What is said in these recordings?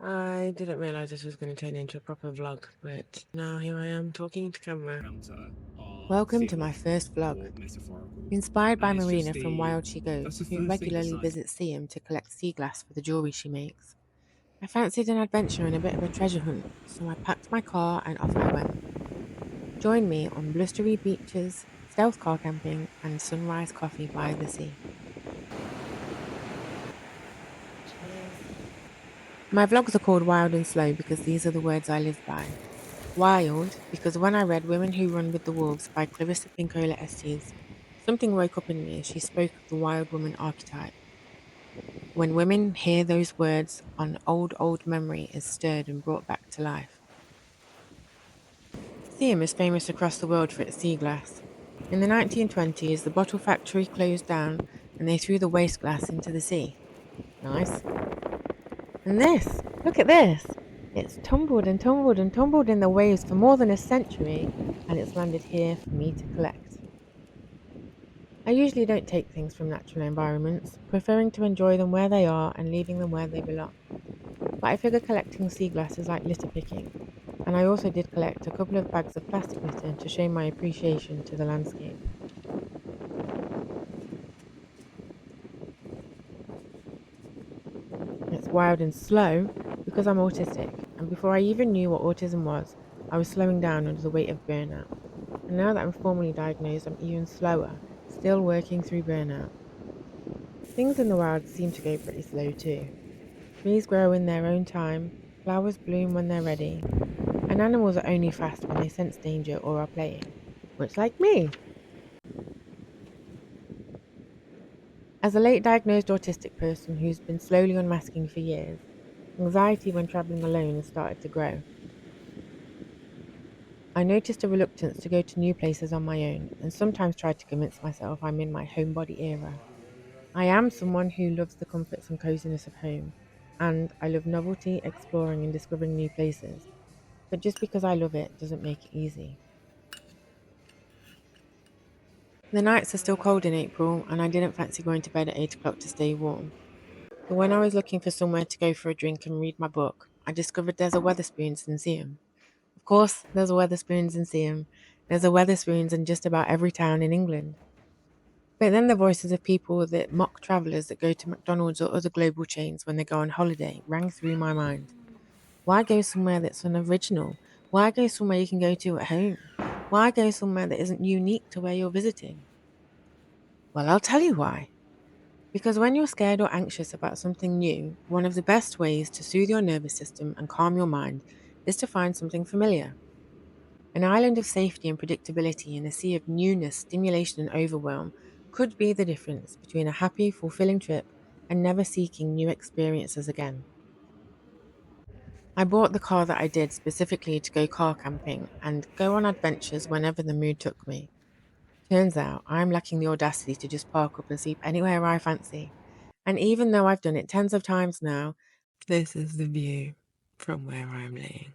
I didn't realise this was going to turn into a proper vlog, but now here I am talking to camera. Welcome to my first vlog. Inspired by Marina from Wild She Goes, who regularly visits Seaham to collect Seaglass for the jewellery she makes. I fancied an adventure and a bit of a treasure hunt, so I packed my car and off I went. Join me on blustery beaches, stealth car camping, and sunrise coffee by the sea. My vlogs are called Wild and Slow because these are the words I live by. Wild, because when I read Women Who Run with the Wolves by Clarissa Pinkola Estes, something woke up in me as she spoke of the wild woman archetype. When women hear those words, an old memory is stirred and brought back to life. Seaham is famous across the world for its sea glass. In the 1920s, the bottle factory closed down and they threw the waste glass into the sea. Nice. And this, look at this. It's tumbled and tumbled and tumbled in the waves for more than a century, and it's landed here for me to collect. I usually don't take things from natural environments, preferring to enjoy them where they are and leaving them where they belong. But I figure collecting sea glass is like litter picking, and I also did collect a couple of bags of plastic litter to show my appreciation to the landscape. It's wild and slow because I'm autistic, and before I even knew what autism was, I was slowing down under the weight of burnout. And now that I'm formally diagnosed, I'm even slower, still working through burnout. Things in the wild seem to go pretty slow too. Trees grow in their own time, flowers bloom when they're ready, and animals are only fast when they sense danger or are playing, much like me. As a late diagnosed autistic person who's been slowly unmasking for years, anxiety when travelling alone has started to grow. I noticed a reluctance to go to new places on my own and sometimes try to convince myself I'm in my homebody era. I am someone who loves the comforts and coziness of home, and I love novelty, exploring, and discovering new places. But just because I love it doesn't make it easy. The nights are still cold in April, and I didn't fancy going to bed at 8 o'clock to stay warm. But when I was looking for somewhere to go for a drink and read my book, I discovered there's a Wetherspoons in Seaham. Of course, there's a Wetherspoons in Seaham. There's a Wetherspoons in just about every town in England. But then the voices of people that mock travellers that go to McDonald's or other global chains when they go on holiday rang through my mind. Why go somewhere that's unoriginal? Why go somewhere you can go to at home? Why go somewhere that isn't unique to where you're visiting? Well, I'll tell you why. Because when you're scared or anxious about something new, one of the best ways to soothe your nervous system and calm your mind is to find something familiar. An island of safety and predictability in a sea of newness, stimulation, and overwhelm could be the difference between a happy, fulfilling trip and never seeking new experiences again. I bought the car that I did specifically to go car camping and go on adventures whenever the mood took me. Turns out I'm lacking the audacity to just park up and sleep anywhere I fancy. And even though I've done it tens of times now, this is the view from where I'm laying.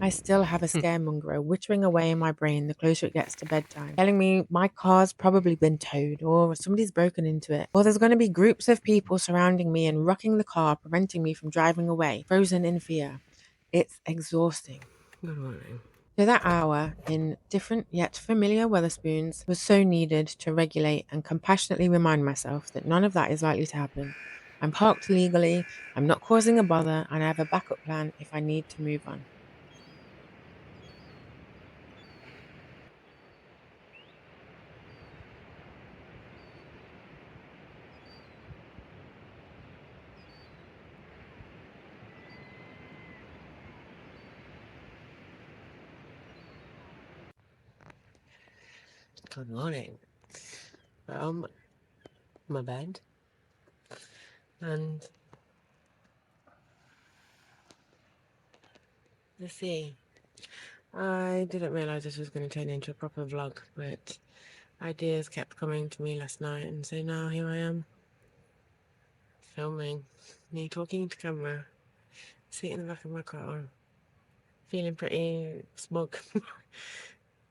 I still have a scaremonger whittering away in my brain the closer it gets to bedtime, telling me my car's probably been towed, or somebody's broken into it, or there's going to be groups of people surrounding me and rocking the car, preventing me from driving away, frozen in fear. It's exhausting. Good morning. So that hour in different yet familiar Wetherspoons was so needed to regulate and compassionately remind myself that none of that is likely to happen. I'm parked legally, I'm not causing a bother, and I have a backup plan if I need to move on. Good morning. My bed and the sea. I didn't realise this was going to turn into a proper vlog, but ideas kept coming to me last night, and so now here I am, filming me talking to camera, sitting in the back of my car, feeling pretty smug.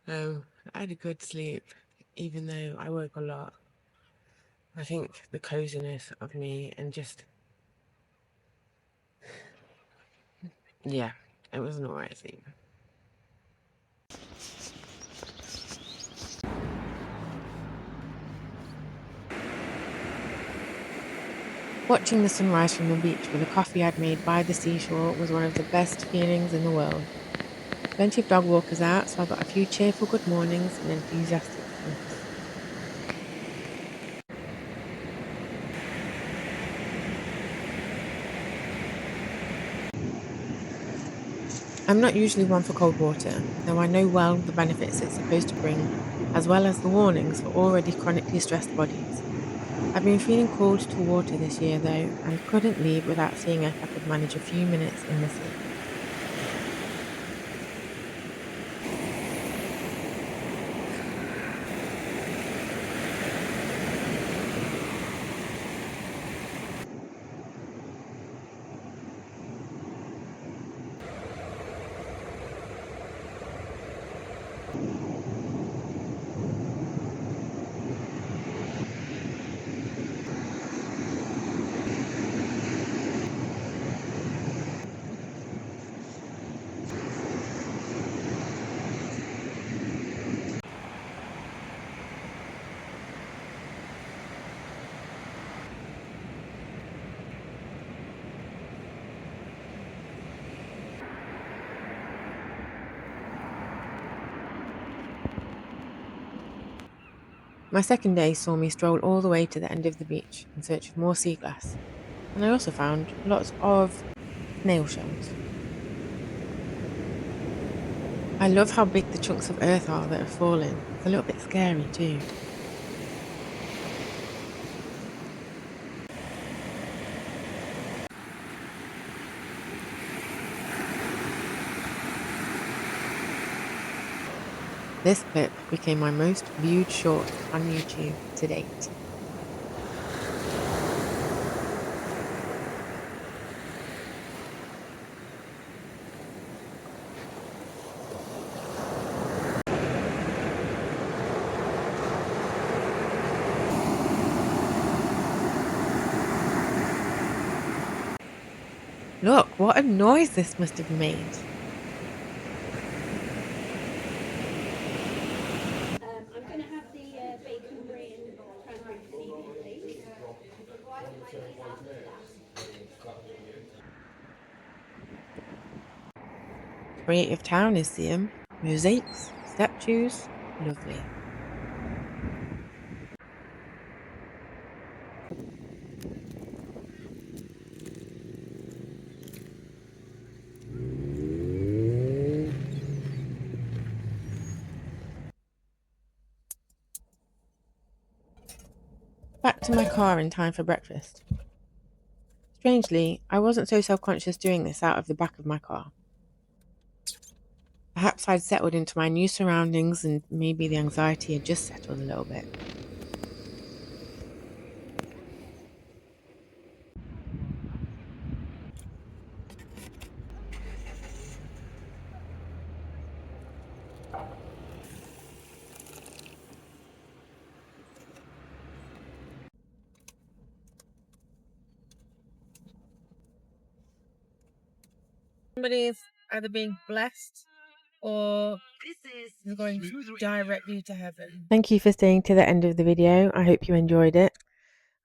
I had a good sleep, even though I woke a lot. I think the coziness of me and just Yeah, it was an alright scene. Watching the sunrise from the beach with a coffee I'd made by the seashore was one of the best feelings in the world. Plenty of dog walkers out, so I got a few cheerful good mornings and enthusiastic sniffs. I'm not usually one for cold water, though I know well the benefits it's supposed to bring, as well as the warnings for already chronically stressed bodies. I've been feeling called to water this year though, and couldn't leave without seeing if I could manage a few minutes in the sea. My second day saw me stroll all the way to the end of the beach in search of more seaglass, and I also found lots of snail shells. I love how big the chunks of earth are that have fallen. It's a little bit scary too. This clip became my most viewed short on YouTube to date. Look, what a noise this must have made. I'm going to have the bacon brie and cranberry this evening, please. Creative town is Seaham. Mosaics, statues, lovely. Back to my car in time for breakfast. Strangely, I wasn't so self-conscious doing this out of the back of my car. Perhaps I'd settled into my new surroundings and maybe the anxiety had just settled a little bit. Somebody's either being blessed or is going directly to heaven. Thank you for staying to the end of the video. I hope you enjoyed it.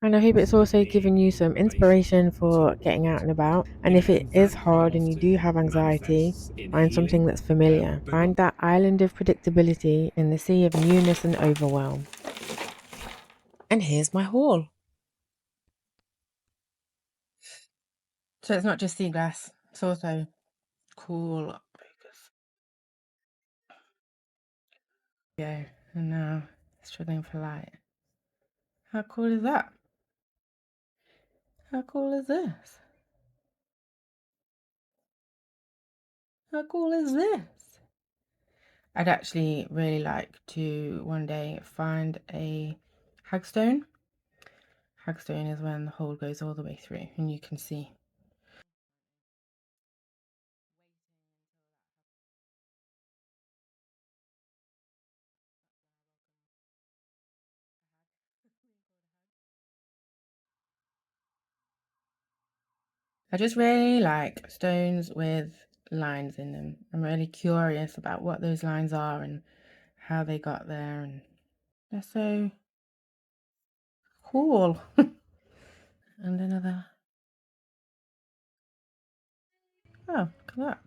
And I hope it's also given you some inspiration for getting out and about. And if it is hard and you do have anxiety, find something that's familiar. Find that island of predictability in the sea of newness and overwhelm. And here's my haul. So it's not just Seaglass, it's also cool. Yeah, and now struggling for light. How cool is that? How cool is this? How cool is this? I'd actually really like to one day find a hagstone. Hagstone is when the hole goes all the way through and you can see. I just really like stones with lines in them. I'm really curious about what those lines are and how they got there, and they're so cool. And another. Oh, look at that.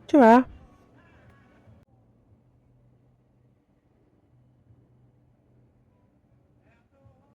Ta-ra.